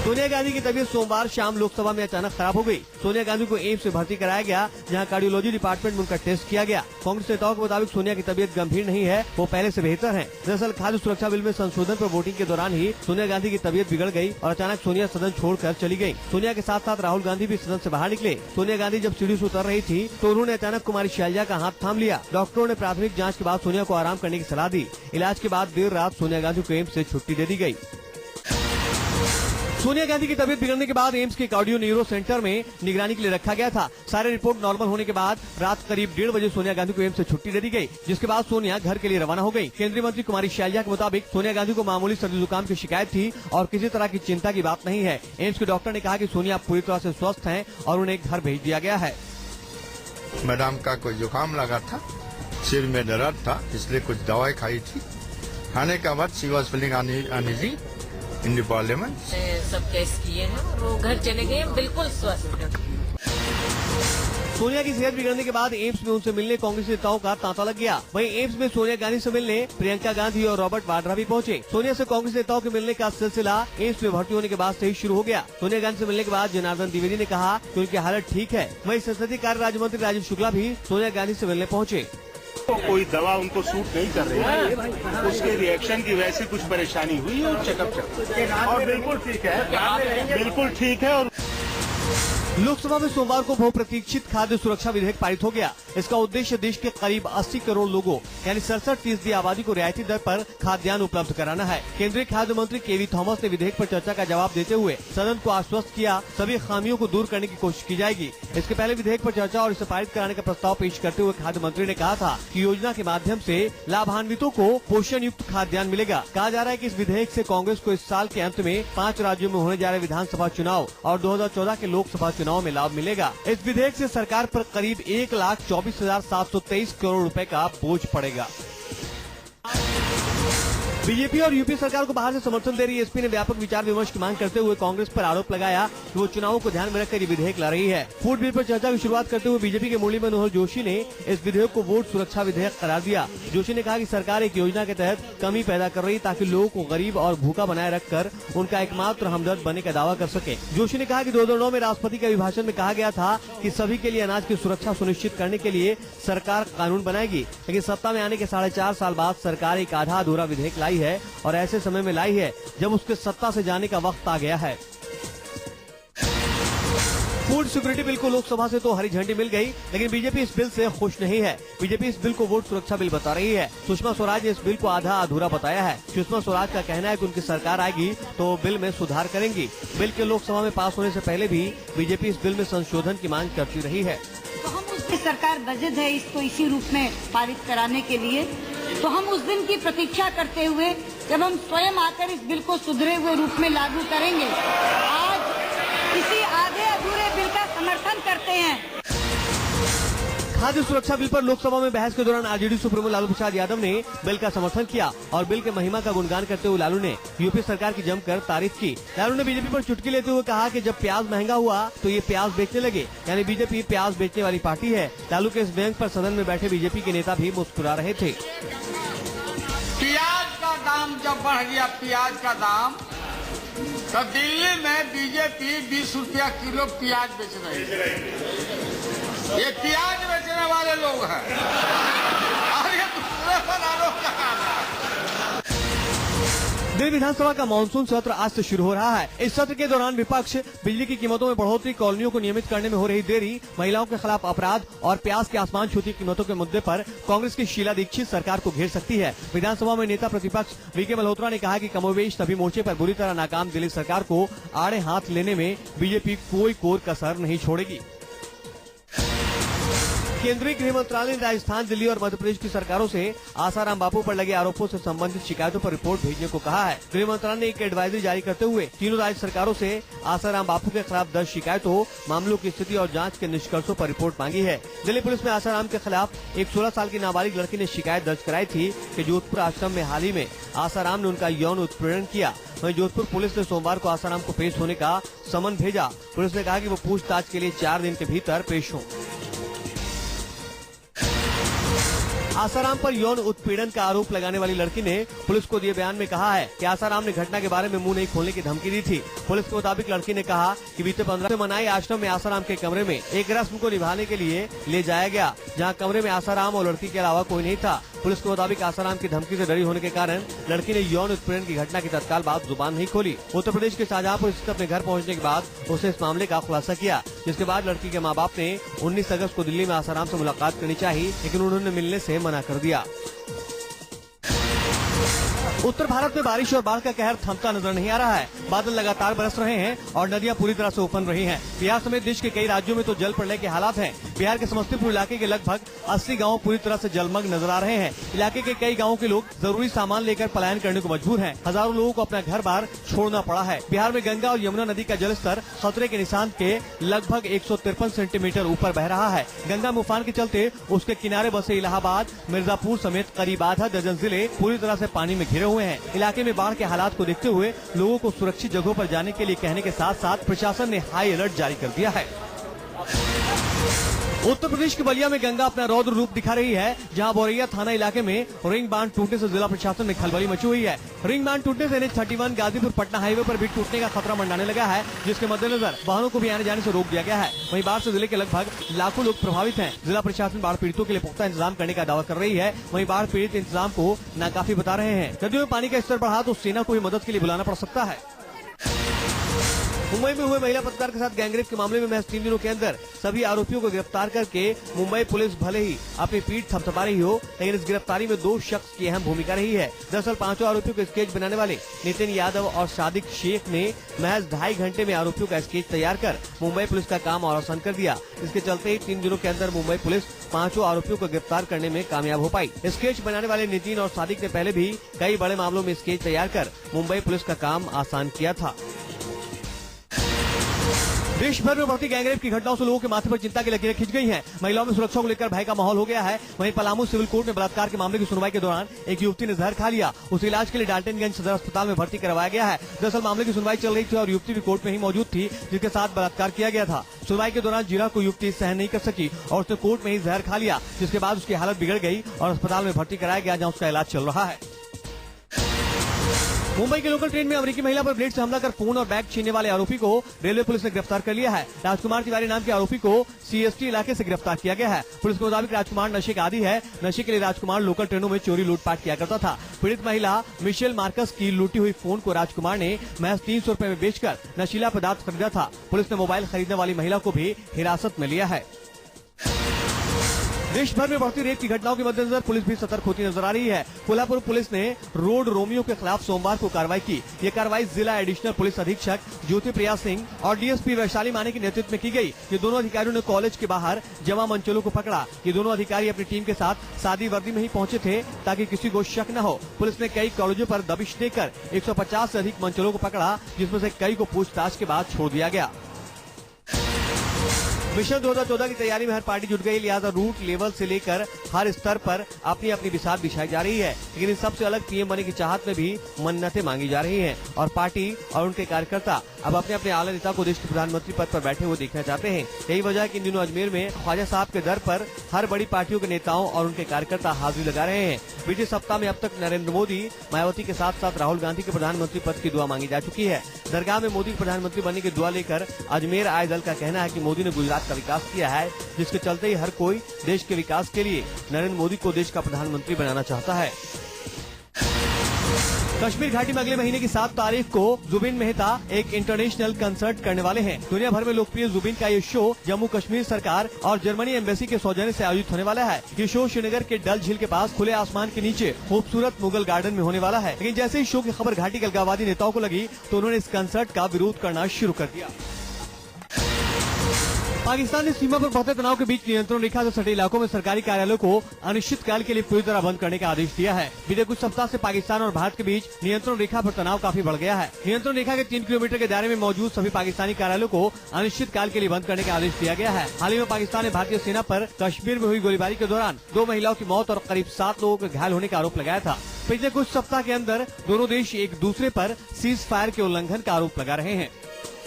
सोनिया गांधी की तबीयत सोमवार शाम लोकसभा में अचानक खराब हो गई। सोनिया गांधी को एम्स में भर्ती कराया गया, जहां कार्डियोलॉजी डिपार्टमेंट में उनका टेस्ट किया गया। कांग्रेस नेताओं के मुताबिक सोनिया की तबीयत गंभीर नहीं है, वो पहले से बेहतर है। दरअसल खाद्य सुरक्षा बिल में संशोधन पर वोटिंग के दौरान ही सोनिया गांधी की तबीयत बिगड़ गई और अचानक सोनिया सदन छोड़कर चली गयी। सोनिया के साथ साथ राहुल गांधी भी सदन से बाहर निकले। सोनिया गांधी जब सीढ़ी से उतर रही थी तो उन्होंने अचानक कुमारी शैलजा का हाथ थाम लिया। डॉक्टरों ने प्राथमिक जाँच के बाद सोनिया को आराम करने की सलाह दी। इलाज के बाद देर रात सोनिया गांधी को एम्स से छुट्टी दे दी गयी। सोनिया गांधी की तबीयत बिगड़ने के बाद एम्स के कार्डियो न्यूरो सेंटर में निगरानी के लिए रखा गया था। सारे रिपोर्ट नॉर्मल होने के बाद रात करीब 1:30 बजे सोनिया गांधी को एम्स से छुट्टी दे दी गई, जिसके बाद सोनिया घर के लिए रवाना हो गई। केंद्रीय मंत्री कुमारी शैलजा के मुताबिक सोनिया गांधी को मामूली सर्दी जुकाम की शिकायत थी और किसी तरह की चिंता की बात नहीं है। एम्स के डॉक्टर ने कहा कि सोनिया पूरी तरह से स्वस्थ हैं और उन्हें घर भेज दिया गया है। मैडम का कोई जुकाम लगा था, सिर में दर्द था, इसलिए कुछ दवाई खाई थी। खाने के बाद she was feeling uneasy in the parliament. सब टेस्ट किए हैं और वो घर चले गए, बिल्कुल स्वस्थ है। सोनिया की सेहत बिगड़ने के बाद एम्स में उनसे मिलने कांग्रेस नेताओं का तांता लग गया। वहीं एम्स में सोनिया गांधी से मिलने प्रियंका गांधी और रॉबर्ट वाड्रा भी पहुंचे। सोनिया से कांग्रेस नेताओं के मिलने का सिलसिला एम्स में भर्ती होने के बाद से ही शुरू हो गया। सोनिया गांधी से मिलने के बाद जनार्दन द्विवेदी ने कहा कि उनकी हालत ठीक है। वहीं संसदीय कार्य राज्य मंत्री राजीव शुक्ला भी सोनिया गांधी से मिलने पहुँचे। तो कोई दवा उनको सूट नहीं कर रही है, उसके रिएक्शन की वजह से कुछ परेशानी हुई और चेकअप चल और बिल्कुल ठीक है, बिल्कुल ठीक है। और लोकसभा में सोमवार को बहुप्रतीक्षित खाद्य सुरक्षा विधेयक पारित हो गया। इसका उद्देश्य देश के करीब 80 करोड़ लोगों यानी 67% आबादी को रियायती दर पर खाद्यान्न उपलब्ध कराना है। केंद्रीय खाद्य मंत्री केवी थॉमस ने विधेयक पर चर्चा का जवाब देते हुए सदन को आश्वस्त किया सभी खामियों को दूर करने की कोशिश की जाएगी। इसके पहले विधेयक पर चर्चा और इसे पारित कराने का प्रस्ताव पेश करते हुए खाद्य मंत्री ने कहा था कि योजना के माध्यम से लाभान्वितों को पोषण युक्त खाद्यान्न मिलेगा। कहा जा रहा है कि इस विधेयक से कांग्रेस को इस साल के अंत में 5 राज्यों में होने जा रहे विधानसभा चुनाव और 2014 के लोकसभा चुनाव में लाभ मिलेगा। इस विधेयक से सरकार पर करीब 1,24,723 करोड़ रुपए का बोझ पड़ेगा। बीजेपी और यूपी सरकार को बाहर से समर्थन दे रही एसपी ने व्यापक विचार विमर्श की मांग करते हुए कांग्रेस पर आरोप लगाया कि वो चुनावों को ध्यान में रखकर ये विधेयक ला रही है। फूड बिल पर चर्चा की शुरुआत करते हुए बीजेपी के मुरली मनोहर जोशी ने इस विधेयक को वोट सुरक्षा विधेयक करार दिया। जोशी ने कहा कि सरकार एक योजना के तहत कमी पैदा कर रही ताकि लोगों को गरीब और भूखा बनाए रखकर उनका एकमात्र हमदर्द बनने का दावा कर सके। जोशी ने कहा कि 2009 में राष्ट्रपति के अभिभाषण में कहा गया था कि सभी के लिए अनाज की सुरक्षा सुनिश्चित करने के लिए सरकार कानून बनाएगी, लेकिन सत्ता में आने के 4.5 साल बाद सरकार एक आधा अधूरा विधेयक लाई है और ऐसे समय में लाई है जब उसके सत्ता से जाने का वक्त आ गया है। फूड सिक्योरिटी बिल को लोकसभा से तो हरी झंडी मिल गई, लेकिन बीजेपी इस बिल से खुश नहीं है। बीजेपी इस बिल को वोट सुरक्षा बिल बता रही है। सुषमा स्वराज ने इस बिल को आधा अधूरा बताया है। सुषमा स्वराज का कहना है कि उनकी सरकार आएगी तो बिल में सुधार करेंगी। बिल के लोकसभा में पास होने से पहले भी बीजेपी इस बिल में संशोधन की मांग करती रही है। तो हम उसकी सरकार बजट है इसको इसी रूप में पारित कराने के लिए, तो हम उस दिन की प्रतीक्षा करते हुए जब हम स्वयं आकर इस बिल को सुधरे हुए रूप में लागू करेंगे। आज इसी आधे अधूरे बिल का समर्थन करते हैं। खाद्य सुरक्षा बिल पर लोकसभा में बहस के दौरान आरजेडी सुप्रीमो लालू प्रसाद यादव ने बिल का समर्थन किया और बिल के महिमा का गुणगान करते हुए लालू ने यूपी सरकार की जमकर तारीफ की। लालू ने बीजेपी पर चुटकी लेते हुए कहा कि जब प्याज महंगा हुआ तो ये प्याज बेचने लगे, यानी बीजेपी प्याज बेचने वाली पार्टी है। लालू के इस व्यंग पर सदन में बैठे बीजेपी के नेता भी मुस्कुरा रहे थे। प्याज का दाम जब बढ़ गया, प्याज का दाम, तो दिल्ली में बीजेपी 20 रुपया किलो प्याज बेच रही है। ये प्याज बेचने वाले लोग हैं और ये दूसरे पर आरोप लगा रहा है। दिल्ली विधानसभा का मानसून सत्र आज से शुरू हो रहा है। इस सत्र के दौरान विपक्ष बिजली की कीमतों में बढ़ोतरी, कॉलोनियों को नियमित करने में हो रही देरी, महिलाओं के खिलाफ अपराध और प्याज के आसमान छूती कीमतों के मुद्दे पर कांग्रेस की शीला दीक्षित सरकार को घेर सकती है। विधानसभा में नेता प्रतिपक्ष वीके मल्होत्रा ने कहा कि कमोवेश सभी मोर्चे पर बुरी तरह नाकाम दिल्ली सरकार को आड़े हाथ लेने में बीजेपी कोई कोर कसर नहीं छोड़ेगी। केंद्रीय गृह मंत्रालय ने राजस्थान, दिल्ली और मध्य प्रदेश की सरकारों से आसाराम बापू पर लगे आरोपों से संबंधित शिकायतों पर रिपोर्ट भेजने को कहा है। गृह मंत्रालय ने एक एडवाइजरी जारी करते हुए तीनों राज्य सरकारों से आसाराम बापू के खिलाफ दर्ज शिकायतों, मामलों की स्थिति और जांच के निष्कर्षों पर रिपोर्ट मांगी है। दिल्ली पुलिस में आसाराम के खिलाफ एक 16 साल की नाबालिग लड़की ने शिकायत दर्ज कराई थी कि जोधपुर आश्रम में हाल ही में आसाराम ने उनका यौन उत्पीड़न किया। वहीं जोधपुर पुलिस ने सोमवार को आसाराम को पेश होने का समन भेजा। पुलिस ने कहा कि वो पूछताछ के लिए 4 दिन के भीतर पेश हों। आसाराम पर यौन उत्पीड़न का आरोप लगाने वाली लड़की ने पुलिस को दिए बयान में कहा है कि आसाराम ने घटना के बारे में मुंह नहीं खोलने की धमकी दी थी। पुलिस के मुताबिक लड़की ने कहा कि बीते 15 में मनाई आश्रम में आसाराम के कमरे में एक रस्म को निभाने के लिए ले जाया गया, जहां कमरे में आसाराम और लड़की के अलावा कोई नहीं था। पुलिस के मुताबिक आसाराम की धमकी से डरी होने के कारण लड़की ने यौन उत्पीड़न की घटना की तत्काल बाद जुबान नहीं खोली। उत्तर प्रदेश के शाहजहांपुर स्थित अपने घर पहुंचने के बाद उसने इस मामले का खुलासा किया, जिसके बाद लड़की के माँ बाप ने 19 अगस्त को दिल्ली में आसाराम से मुलाकात करनी चाहिए, लेकिन उन्होंने मिलने से मना कर दिया। उत्तर भारत में बारिश और बाढ़ का कहर थमता नजर नहीं आ रहा है। बादल लगातार बरस रहे हैं और नदियां पूरी तरह से उफन रही हैं। बिहार समेत देश के कई राज्यों में तो जल प्रलय के हालात हैं। बिहार के समस्तीपुर इलाके के लगभग 80 गांव पूरी तरह से जलमग्न नजर आ रहे हैं। इलाके के कई गांवों के लोग जरूरी सामान लेकर पलायन करने को मजबूर हैं। हजारों लोगों को अपना घर बार छोड़ना पड़ा है। बिहार में गंगा और यमुना नदी का जलस्तर खतरे के निशान के लगभग 153 सेंटीमीटर ऊपर बह रहा है। गंगा में उफान के चलते उसके किनारे बसे इलाहाबाद, मिर्जापुर समेत करीब आधा दर्जन जिले पूरी तरह से पानी में घिरे हुए हैं। इलाके में बाढ़ के हालात को देखते हुए लोगों को सुरक्षित जगहों पर जाने के लिए कहने के साथ साथ प्रशासन ने हाई अलर्ट जारी कर दिया है। उत्तर प्रदेश के बलिया में गंगा अपना रौद्र रूप दिखा रही है, जहां बोरैया थाना इलाके में रिंग बांध टूटने से जिला प्रशासन में खलबली मची हुई है। रिंग बांध टूटने से NH-31 गाजीपुर पटना हाईवे पर भी टूटने का खतरा मंडाने लगा है, जिसके मद्देनजर वाहनों को भी आने जाने से रोक दिया गया है। वहीं बाढ़ से जिले के लगभग लाखों लोग प्रभावित हैं। जिला प्रशासन बाढ़ पीड़ितों के लिए पुख्ता इंतजाम करने का दावा कर रही है। वहीं बाढ़ पीड़ित इंतजाम को नाकाफी बता रहे हैं। नदियों में पानी का स्तर बढ़ा तो सेना को भी मदद के लिए बुलाना पड़ सकता है। मुंबई में हुए महिला पत्रकार के साथ गैंगरेप के मामले में महज 3 दिनों के अंदर सभी आरोपियों को गिरफ्तार करके मुंबई पुलिस भले ही अपनी पीठ थपथपा रही हो, लेकिन इस गिरफ्तारी में 2 शख्स की अहम भूमिका रही है। दरअसल 5 आरोपियों को स्केच बनाने वाले नितिन यादव और सादिक शेख ने महज 2.5 घंटे में आरोपियों का स्केच तैयार कर मुंबई पुलिस का काम और आसान कर दिया। इसके चलते ही 3 दिनों के अंदर मुंबई पुलिस 5 आरोपियों को गिरफ्तार करने में कामयाब हो पाई। स्केच बनाने वाले नितिन और सादिक ने पहले भी कई बड़े मामलों में स्केच तैयार कर मुंबई पुलिस का काम आसान किया था। देश भर में बढ़ती गैंगरेप की घटनाओं से लोगों के माथे पर चिंता की लकीरें खिंच गई हैं। महिलाओं में सुरक्षा को लेकर भय का माहौल हो गया है। वहीं पलामू सिविल कोर्ट में बलात्कार के मामले की सुनवाई के दौरान एक युवती ने जहर खा लिया। उसे इलाज के लिए डाल्टनगंज सदर अस्पताल में भर्ती करवाया गया है। दरअसल मामले की सुनवाई चल रही थी और युवती भी कोर्ट में ही मौजूद थी, जिसके साथ बलात्कार किया गया था। सुनवाई के दौरान जिरा को युवती सहन नहीं कर सकी और उसने कोर्ट में ही जहर खा लिया, जिसके बाद उसकी हालत बिगड़ गई और अस्पताल में भर्ती कराया गया, जहाँ उसका इलाज चल रहा है। मुंबई के लोकल ट्रेन में अमेरिकी महिला पर ब्लेड से हमला कर फोन और बैग छीनने वाले आरोपी को रेलवे पुलिस ने गिरफ्तार कर लिया है। राजकुमार तिवारी नाम के आरोपी को CST इलाके से गिरफ्तार किया गया है। पुलिस के मुताबिक राजकुमार नशे का आदी है। नशे के लिए राजकुमार लोकल ट्रेनों में चोरी लूटपाट किया करता था। पीड़ित महिला मिशेल मार्कस की लूटी हुई फोन को राजकुमार ने महज 300 रुपए में बेचकर नशीला पदार्थ खरीदा था। पुलिस ने मोबाइल खरीदने वाली महिला को भी हिरासत में लिया है। देश भर में बढ़ती रेप की घटनाओं के मद्देनजर पुलिस भी सतर्क होती नजर आ रही है। कोल्हापुर पुलिस ने रोड रोमियो के खिलाफ सोमवार को कार्रवाई की। ये कार्रवाई जिला एडिशनल पुलिस अधीक्षक ज्योति प्रिया सिंह और DSP वैशाली माने के नेतृत्व में की गई। ये दोनों अधिकारियों ने कॉलेज के बाहर जमा मंचलों को पकड़ा। ये दोनों अधिकारी अपनी टीम के साथ सादी वर्दी में ही पहुंचे थे, ताकि किसी को शक न हो। पुलिस ने कई कॉलेजों पर दबिश देकर 150 से अधिक मंचलों को पकड़ा, जिसमें से कई को पूछताछ के बाद छोड़ दिया गया। मिशन 2014 की तैयारी में हर पार्टी जुट गई, लिहाजा रूट लेवल से लेकर हर स्तर पर अपनी अपनी बिसात बिछाई जा रही है। लेकिन इन सबसे अलग PM बनने की चाहत में भी मन्नतें मांगी जा रही हैं और पार्टी और उनके कार्यकर्ता अब अपने अपने आला नेता को देश के प्रधानमंत्री पद पर बैठे हुए देखना चाहते हैं। यही वजह है कि इन दिनों अजमेर में ख्वाजा साहब के दर पर हर बड़ी पार्टियों के नेताओं और उनके कार्यकर्ता हाजिरी लगा रहे हैं। बीते सप्ताह में अब तक नरेंद्र मोदी, मायावती के साथ साथ राहुल गांधी के प्रधानमंत्री पद की दुआ मांगी जा चुकी है। दरगाह में मोदी प्रधानमंत्री बनने की दुआ लेकर अजमेर आए दल का कहना है कि मोदी ने गुजरात का विकास किया है, जिसके चलते ही हर कोई देश के विकास के लिए नरेंद्र मोदी को देश का प्रधानमंत्री बनाना चाहता है। कश्मीर घाटी में अगले महीने की 7 तारीख को जुबिन मेहता एक इंटरनेशनल कंसर्ट करने वाले हैं। दुनिया भर में लोकप्रिय जुबिन का ये शो जम्मू कश्मीर सरकार और जर्मनी एम्बेसी के सौजन्य से आयोजित होने वाला है। ये शो श्रीनगर के डल झील के पास खुले आसमान के नीचे खूबसूरत मुगल गार्डन में होने वाला है। लेकिन जैसे ही शो की खबर घाटी के अलगाववादी नेताओं को लगी तो उन्होंने इस कंसर्ट का विरोध करना शुरू कर दिया। पाकिस्तान ने सीमा पर बढ़ते तनाव के बीच नियंत्रण रेखा से सटे इलाकों में सरकारी कार्यालयों को अनिश्चितकाल के लिए पूरी तरह बंद करने का आदेश दिया है। बीते कुछ सप्ताह से पाकिस्तान और भारत के बीच नियंत्रण रेखा पर तनाव काफी बढ़ गया है। नियंत्रण रेखा के 3 किलोमीटर के दायरे में मौजूद सभी पाकिस्तानी कार्यालयों को अनिश्चितकाल के लिए बंद करने का आदेश दिया गया है। हाल ही में पाकिस्तान ने भारतीय सेना पर कश्मीर में हुई गोलीबारी के दौरान 2 महिलाओं की मौत और करीब 7 लोगों के घायल होने का आरोप लगाया था। पिछले कुछ सप्ताह के अंदर दोनों देश एक दूसरे पर सीज फायर के उल्लंघन का आरोप लगा रहे हैं।